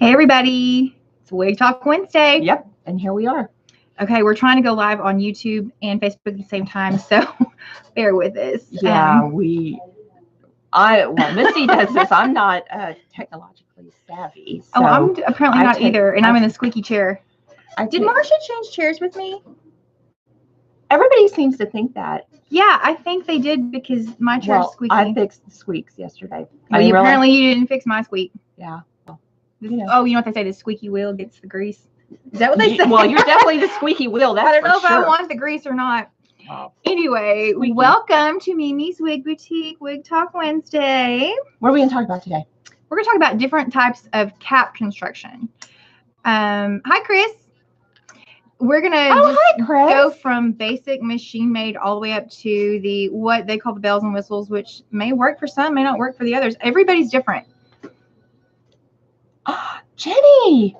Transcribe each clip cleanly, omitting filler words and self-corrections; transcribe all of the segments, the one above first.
Hey everybody, it's Wig Talk Wednesday. Yep, and here we are. Okay, we're trying to go live on YouTube and Facebook at the same time, so bear with us. Yeah, Missy does this. I'm not technologically savvy. So I'm apparently not either, and I'm in the squeaky chair. Did Marcia change chairs with me? Everybody seems to think that. Yeah, I think they did because my chair's squeaky. I fixed the squeaks yesterday. Well, apparently you didn't fix my squeak. Yeah. Oh, you know what they say? The squeaky wheel gets the grease. Is that what they say? Well, you're definitely the squeaky wheel. That's I don't know if sure. I want the grease or not. Anyway, welcome to Mimiswig Boutique Wig Talk Wednesday. What are we going to talk about today? We're going to talk about different types of cap construction. Hi, Chris. We're going to go from basic machine made all the way up to the what they call the bells and whistles, which may work for some, may not work for the others. Everybody's different. Jenny!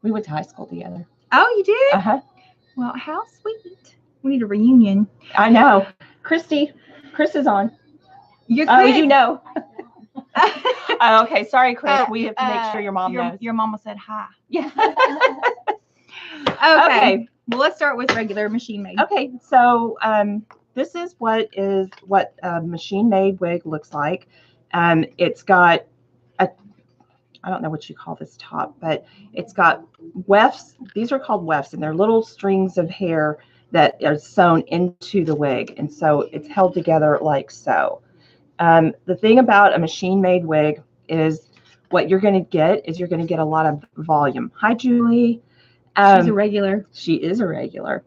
We went to high school together. Oh, you did? Uh-huh. Well, how sweet. We need a reunion. I know. Chris is on. You're Chris. Oh, you know. Okay, sorry, Chris. We have to make sure your mom knows. Your mama said hi. Yeah. Okay. Well, let's start with regular machine made. Okay, so this is what a machine made wig looks like. It's got I don't know what you call this top, but it's got wefts. These are called wefts, and they're little strings of hair that are sewn into the wig. And so it's held together like so. The thing about a machine-made wig is what you're going to get is you're going to get a lot of volume. Hi, Julie. She's a regular. She is a regular.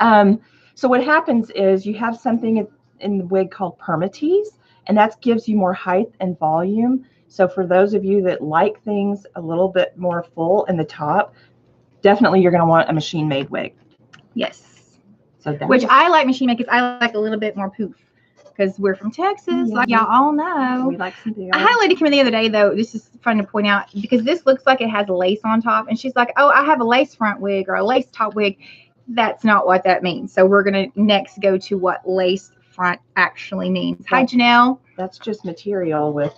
So what happens is you have something in the wig called permatease, and that gives you more height and volume. So for those of you that like things a little bit more full in the top, definitely you're going to want a machine-made wig. Yes. So which I like machine-made because I like a little bit more poof because we're from Texas, like y'all all know. We like something else. I had a lady come in the other day, though. This is fun to point out because this looks like it has lace on top. And she's like, oh, I have a lace front wig or a lace top wig. That's not what that means. So we're going to next go to what lace front actually means. Hi, Janelle. That's just material with...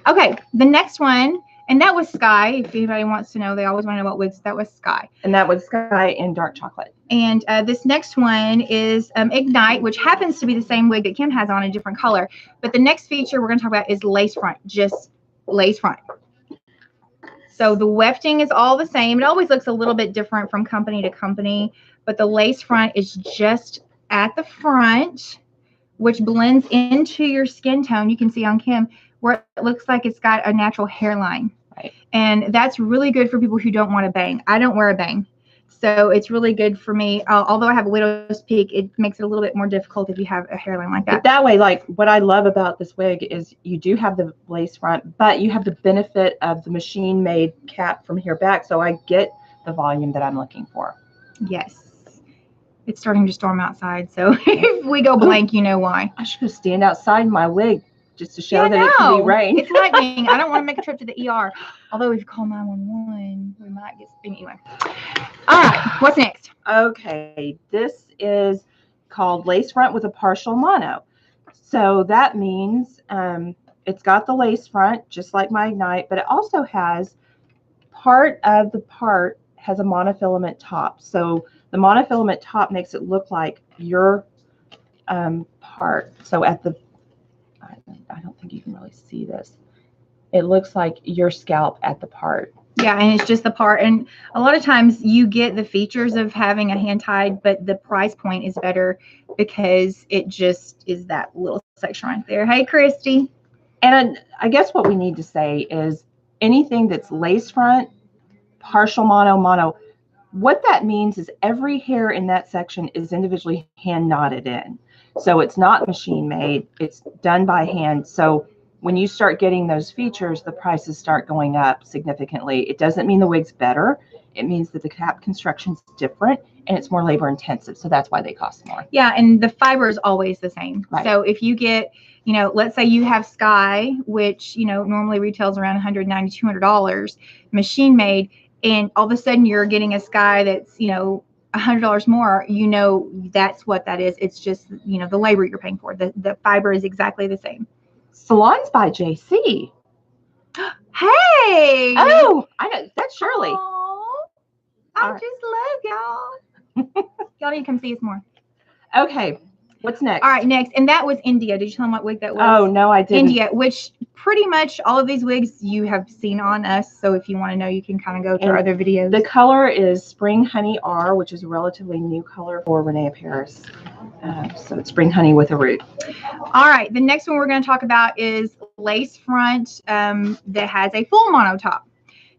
Okay, the next one, and that was Sky. If anybody wants to know, they always want to know what wigs. That was Sky. And that was Sky in dark chocolate. And this next one is Ignite, which happens to be the same wig that Kim has on, a different color. But the next feature we're going to talk about is lace front, just lace front. So the wefting is all the same. It always looks a little bit different from company to company, but the lace front is just at the front, which blends into your skin tone. You can see on Kim where it looks like it's got a natural hairline. Right. And that's really good for people who don't want a bang. I don't wear a bang. So it's really good for me. Although I have a widow's peak, it makes it a little bit more difficult if you have a hairline like that. But that way, like what I love about this wig is you do have the lace front, but you have the benefit of the machine made cap from here back. So I get the volume that I'm looking for. Yes. It's starting to storm outside. So if we go blank, you know why. I should go stand outside in my wig just to show that it can be rain. It's lightning. I don't want to make a trip to the ER. Although if you call 911, we might get anyway. All right, what's next? Okay, this is called lace front with a partial mono. So that means it's got the lace front, just like my Ignite, but it also has part of the part has a monofilament top. So the monofilament top makes it look like your part. So at the I don't think you can really see this. It looks like your scalp at the part. Yeah, and it's just the part. And a lot of times you get the features of having a hand tied, but the price point is better because it just is that little section right there. Hey, Christy. And I guess what we need to say is anything that's lace front, partial mono, what that means is every hair in that section is individually hand knotted in. So it's not machine made, it's done by hand. So when you start getting those features, the prices start going up significantly. It doesn't mean the wig's better. It means that the cap construction is different and it's more labor intensive. So that's why they cost more. Yeah, and the fiber is always the same. Right. So if you get, let's say you have Sky, which, normally retails around $190, $200, machine made, and all of a sudden you're getting a Sky that's, $100 more, that's what that is. It's just, the labor you're paying for. The fiber is exactly the same. Salons by JC. Hey. Oh, I know. That's Shirley. Aw, I right. just love y'all. Y'all need to come see us more. Okay. What's next? All right, next. And that was India. Did you tell them what wig that was? Oh, no, I didn't. India, which pretty much all of these wigs you have seen on us. So if you want to know, you can kind of go to our other videos. The color is Spring Honey R, which is a relatively new color for Renee Paris. So it's Spring Honey with a root. All right. The next one we're going to talk about is lace front that has a full mono top.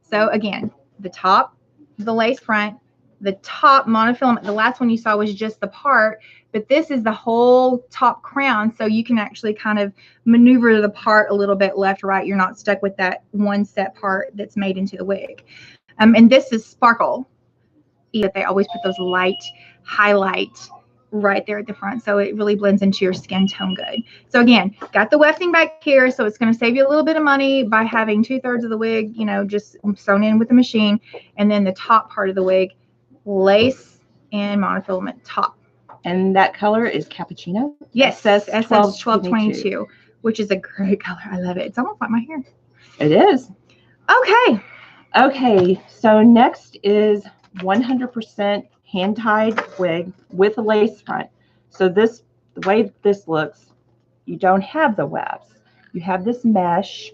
So again, the top, the lace front, the top monofilament. The last one you saw was just the part, but this is the whole top crown. So you can actually kind of maneuver the part a little bit left, right. You're not stuck with that one set part that's made into the wig. And this is sparkle. They always put those light highlight right there at the front, so it really blends into your skin tone good. So again, got the wefting back here, so it's going to save you a little bit of money by having 2/3 of the wig, you know, just sewn in with the machine, and then the top part of the wig, lace and monofilament top. And that color is cappuccino. Yes, SS1222, which is a great color. I love it. It's almost like my hair. It is. Okay. Okay. So next is 100% hand-tied wig with a lace front. So this, the way this looks, you don't have the wefts. You have this mesh.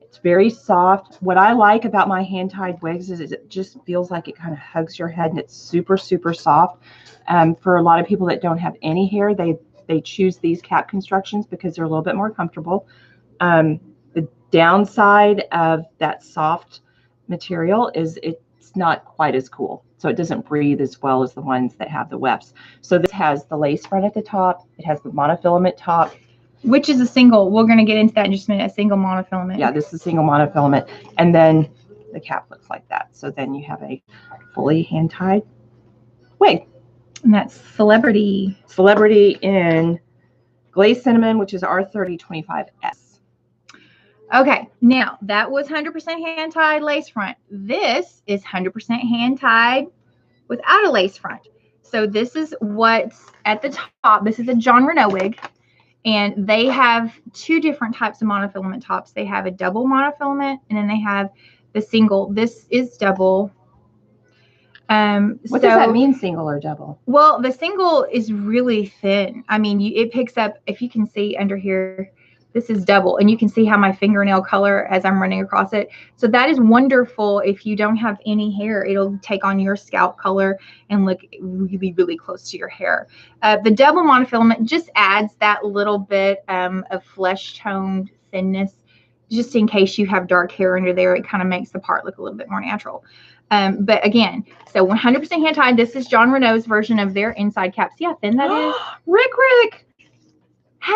It's very soft. What I like about my hand-tied wigs is it just feels like it kind of hugs your head, and it's super, super soft. For a lot of people that don't have any hair, they choose these cap constructions because they're a little bit more comfortable. The downside of that soft material is it's not quite as cool. So it doesn't breathe as well as the ones that have the wefts. So this has the lace front at the top. It has the monofilament top. Which is a single. We're going to get into that in just a minute. A single monofilament. Yeah, this is a single monofilament. And then the cap looks like that. So then you have a fully hand-tied wig. And that's Celebrity. Celebrity in Glazed Cinnamon, which is R3025S. Okay, now that was 100% hand-tied lace front. This is 100% hand-tied without a lace front. So this is what's at the top. This is a John Renault wig. And they have two different types of monofilament tops. They have a double monofilament, and then they have the single. This is double. What does that mean, single or double? Well, the single is really thin. I mean, it picks up, if you can see under here, this is double, and you can see how my fingernail color as I'm running across it. So that is wonderful. If you don't have any hair, it'll take on your scalp color and look really, really close to your hair. The double monofilament just adds that little bit of flesh toned thinness, just in case you have dark hair under there. It kind of makes the part look a little bit more natural. But again, so 100% hand tied. This is John Renault's version of their inside cap. See how thin that is? Rick. Hey,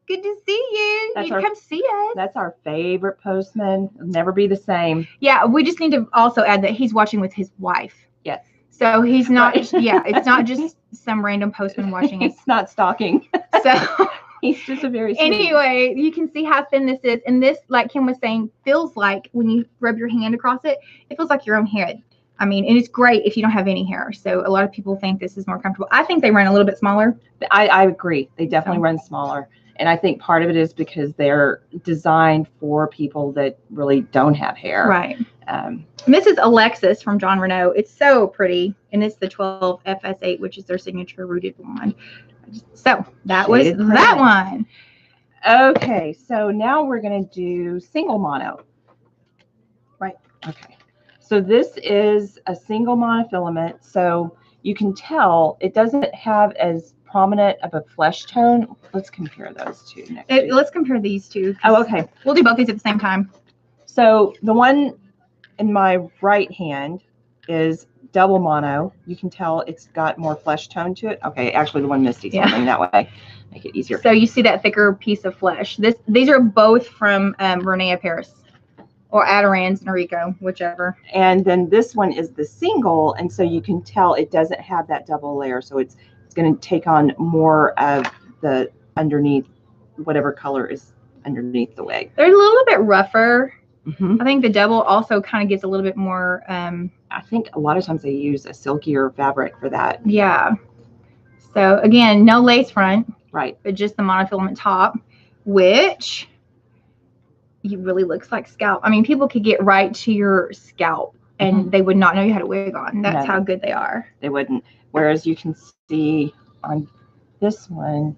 good to see you. That's Come see us. That's our favorite postman. It'll never be the same. Yeah, we just need to also add that he's watching with his wife. Yes. So he's not, yeah, it's not just some random postman watching us. He's not stalking. So he's just a very sweet. Anyway, you can see how thin this is. And this, like Kim was saying, feels like when you rub your hand across it, it feels like your own head. I mean, and it's great if you don't have any hair. So a lot of people think this is more comfortable. I think they run a little bit smaller. I agree. They definitely run smaller. And I think part of it is because they're designed for people that really don't have hair. Right. And this is Alexis from John Renault. It's so pretty. And it's the 12 FS8, which is their signature rooted blonde. So that was that one. Okay. So now we're going to do single mono. Right. Okay. So this is a single monofilament. So you can tell it doesn't have as prominent of a flesh tone. Let's compare those two next. Let's compare these two. Oh, okay. We'll do both these at the same time. So the one in my right hand is double mono. You can tell it's got more flesh tone to it. Okay, actually the one Misty's holding that way. Make it easier. So you see that thicker piece of flesh. These are both from Renee Paris or Adirond's Noriko, whichever. And then this one is the single, and so you can tell it doesn't have that double layer. So it's going to take on more of the underneath, whatever color is underneath the wig. They're a little bit rougher. Mm-hmm. I think the double also kind of gets a little bit more. I think a lot of times they use a silkier fabric for that. Yeah. So again, no lace front. Right. But just the monofilament top, which it really looks like scalp. I mean, people could get right to your scalp and they would not know you had a wig on. That's how good they are. They wouldn't. Whereas you can see on this one,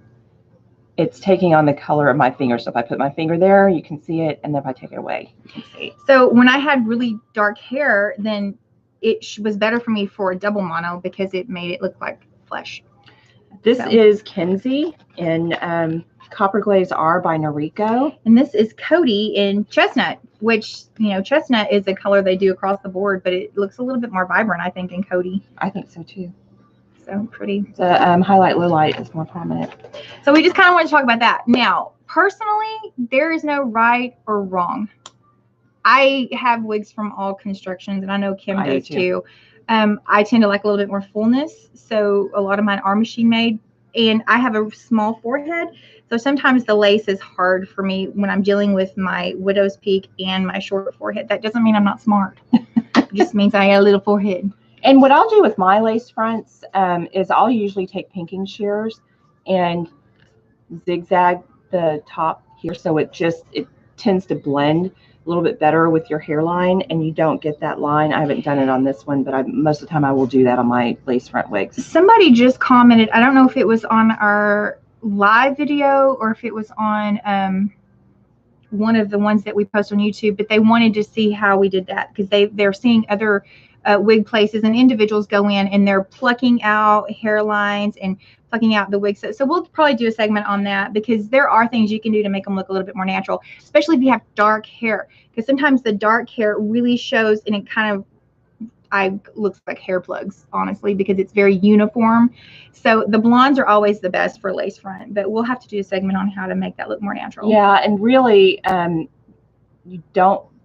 it's taking on the color of my finger. So if I put my finger there, you can see it. And then if I take it away, you can see it. So when I had really dark hair, then it was better for me for a double mono because it made it look like flesh. This is Kenzie in Copper Glaze R by Noriko. And this is Cody in Chestnut, which, you know, chestnut is a color they do across the board, but it looks a little bit more vibrant, I think, in Cody. I think so too. So pretty. The highlight low light is more prominent. So we just kind of want to talk about that. Now, personally, there is no right or wrong. I have wigs from all constructions, and I know Kim does too. I tend to like a little bit more fullness, so a lot of mine are machine made, and I have a small forehead, so sometimes the lace is hard for me when I'm dealing with my widow's peak and my short forehead. That doesn't mean I'm not smart. It just means I got a little forehead. And what I'll do with my lace fronts is I'll usually take pinking shears and zigzag the top here, so it tends to blend a little bit better with your hairline, and you don't get that line. I haven't done it on this one, but most of the time I will do that on my lace front wigs. Somebody just commented, I don't know if it was on our live video or if it was on one of the ones that we post on YouTube, but they wanted to see how we did that because they're seeing other wig places and individuals go in and they're plucking out hairlines and plucking out the wigs. So we'll probably do a segment on that because there are things you can do to make them look a little bit more natural, especially if you have dark hair, because sometimes the dark hair really shows and it kind of looks like hair plugs, honestly, because it's very uniform. So the blondes are always the best for lace front, but we'll have to do a segment on how to make that look more natural. Yeah, and really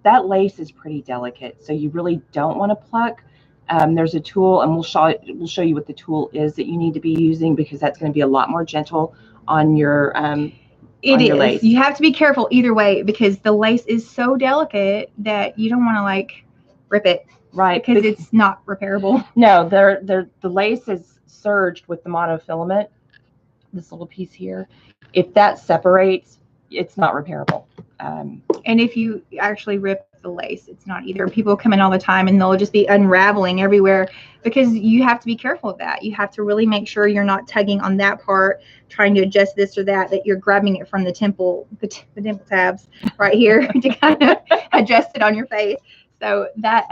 that lace is pretty delicate, so you really don't want to pluck. There's a tool, and we'll show you what the tool is that you need to be using, because that's going to be a lot more gentle on your your lace. You have to be careful either way, because the lace is so delicate that you don't want to like rip it, right? Because it's not repairable. No, the lace is serged with the monofilament. This little piece here, if that separates, it's not repairable. And if you actually rip the lace, it's not either. People come in all the time and they'll just be unraveling everywhere, because you have to be careful of that. You have to really make sure you're not tugging on that part, trying to adjust this or that you're grabbing it from the temple, the temple tabs right here to kind of adjust it on your face. So that,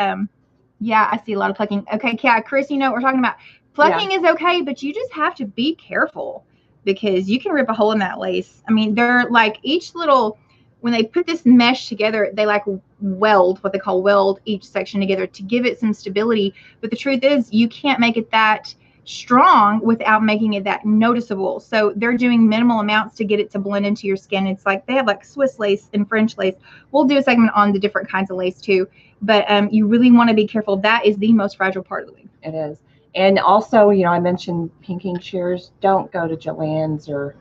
yeah, I see a lot of plucking. Okay, yeah, Chris, you know what we're talking about. Plucking is okay, but you just have to be careful, because you can rip a hole in that lace. I mean, they're like each little, when they put this mesh together, they like weld, what they call weld each section together to give it some stability. But the truth is, you can't make it that strong without making it that noticeable. So they're doing minimal amounts to get it to blend into your skin. It's like they have like Swiss lace and French lace. We'll do a segment on the different kinds of lace too. But you really want to be careful. That is the most fragile part of the wig. It is. And also, you know, I mentioned pinking shears. Don't go to Joann's or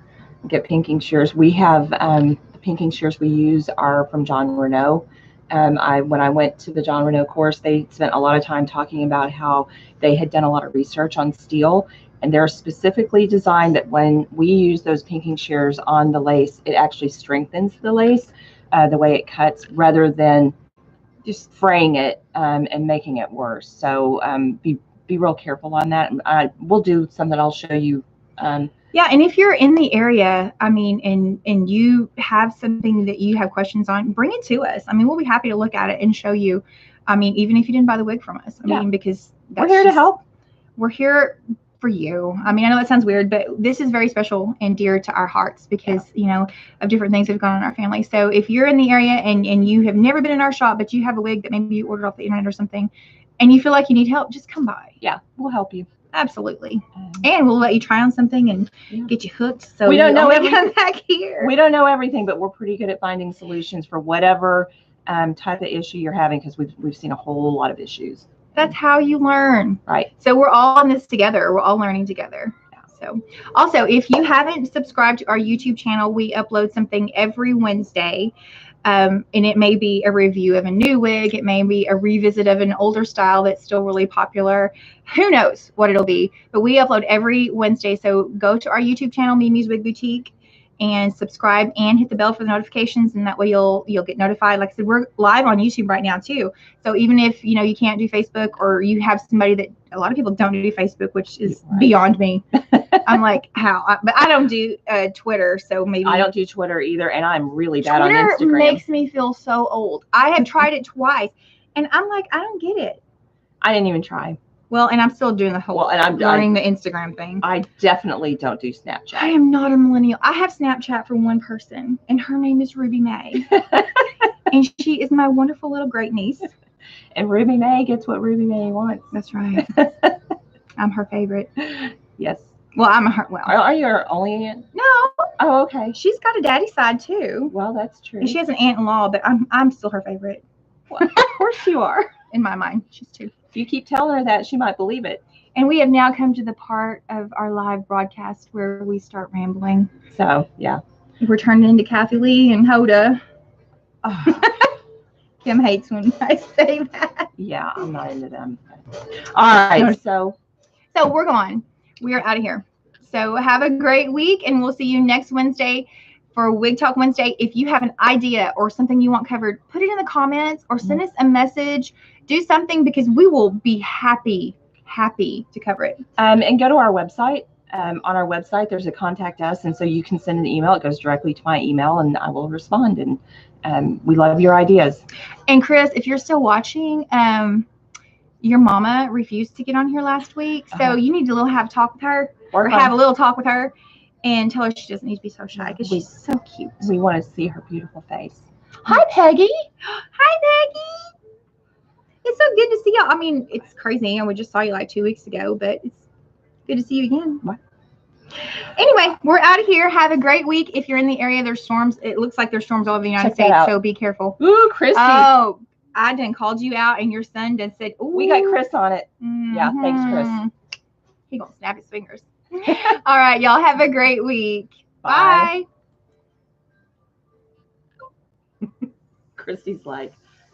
get pinking shears. We have the pinking shears we use are from John Renault. When I went to the John Renault course, they spent a lot of time talking about how they had done a lot of research on steel, and they're specifically designed that when we use those pinking shears on the lace, it actually strengthens the lace, the way it cuts, rather than just fraying it and making it worse. So be real careful on that. We'll do something I'll show you. Yeah, and if you're in the area, I mean, and you have something that you have questions on, bring it to us. I mean, we'll be happy to look at it and show you. I mean, even if you didn't buy the wig from us. I mean, because we're here to help. We're here for you. I mean, I know that sounds weird, but this is very special and dear to our hearts because, you know, of different things that have gone on in our family. So if you're in the area and you have never been in our shop, but you have a wig that maybe you ordered off the internet or something, and you feel like you need help, just come by. Yeah, we'll help you. Absolutely. And we'll let you try on something and get you hooked. So we don't know everything. Come back here. We don't know everything, but we're pretty good at finding solutions for whatever type of issue you're having, because we've seen a whole lot of issues. That's how you learn. Right. So we're all in this together. We're all learning together. So also, if you haven't subscribed to our YouTube channel, we upload something every Wednesday. And it may be a review of a new wig. It may be a revisit of an older style that's still really popular. Who knows what it'll be? But we upload every Wednesday. So go to our YouTube channel, Mimi's Wig Boutique, and subscribe and hit the bell for the notifications, and that way you'll get notified. Like I said, we're live on YouTube right now too. So even if you can't do Facebook, or you have somebody that, a lot of people don't do Facebook, which is beyond me. I'm like, how? But I don't do Twitter, so maybe I don't do Twitter either, and I'm really bad on Twitter Instagram. Makes me feel so old. I have tried it twice, and I'm like, I don't get it. I didn't even try. Well, and I'm still doing the whole learning the Instagram thing. I definitely don't do Snapchat. I am not a millennial. I have Snapchat for one person, and her name is Ruby May. And she is my wonderful little great niece. And Ruby May gets what Ruby May wants. That's right. I'm her favorite. Yes. Well, I'm a her. Well, are you her only aunt? No. Oh, okay. She's got a daddy side too. Well, that's true. And she has an aunt-in-law, but I'm still her favorite. Well, of course you are. In my mind, she's two. If you keep telling her that, she might believe it. And we have now come to the part of our live broadcast where we start rambling. So, yeah. We're turning into Kathy Lee and Hoda. Oh. Kim hates when I say that. Yeah, I'm not into them. All right, so we're gone. We are out of here. So have a great week, and we'll see you next Wednesday for Wig Talk Wednesday. If you have an idea or something you want covered, put it in the comments or send us a message. Do something, because we will be happy to cover it. And go to our website. On our website, there's a contact us, and so you can send an email. It goes directly to my email, and I will respond. And we love your ideas. And Chris, if you're still watching, your mama refused to get on here last week, so you need to have a talk with her, or have a little talk with her, and tell her she doesn't need to be so shy, because she's so cute. We want to see her beautiful face. Hi, Peggy. Hi, Peggy. It's so good to see you. I mean, it's crazy, and we just saw you like 2 weeks ago, but it's good to see you again. What? Anyway, we're out of here. Have a great week. If you're in the area, there's storms. It looks like there's storms all over the United States, so be careful. Ooh, Christy. Oh, I done called you out, and your son done said, ooh. We got Chris on it. Mm-hmm. Yeah, thanks, Chris. He gonna snap his fingers. All right, y'all have a great week. Bye. Christy's like,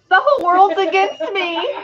the whole world's against me.